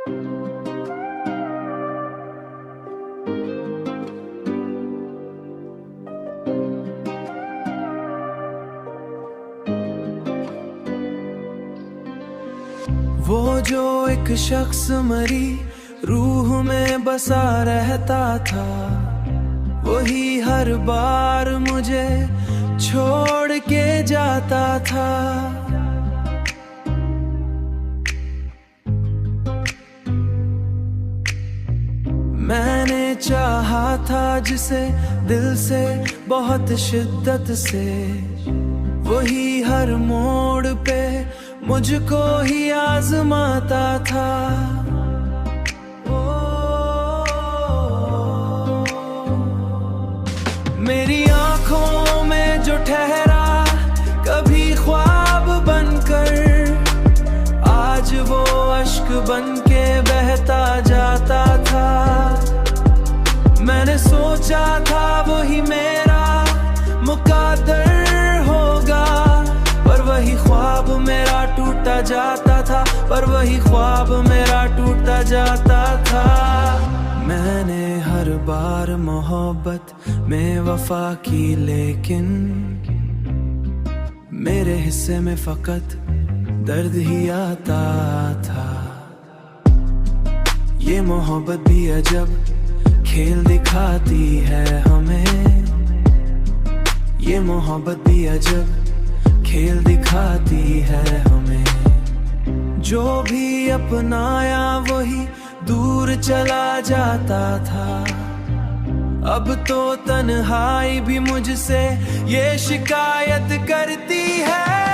वो जो एक शख्स मरी रूह में बसा रहता था, वही हर बार मुझे छोड़ के जाता था। मैंने चाहा था जिसे दिल से बहुत शिद्दत से, वही हर मोड़ पे मुझको ही आजमाता था। मेरी आंखों में जो ठहरा कभी ख्वाब बनकर, आज वो अश्क बनके बहता जाता था। मैंने सोचा था वही मेरा मुकद्दर होगा, पर वही ख्वाब मेरा टूटा जाता था, पर वही ख्वाब मेरा टूटा जाता था। मैंने हर बार मोहब्बत में वफा की, लेकिन मेरे हिस्से में फकत दर्द ही आता था। ये मोहब्बत भी अजब खेल दिखाती है हमें, ये मोहब्बत भी अजब खेल दिखाती है हमें। जो भी अपनाया वही दूर चला जाता था, अब तो तन्हाई भी मुझसे ये शिकायत करती है।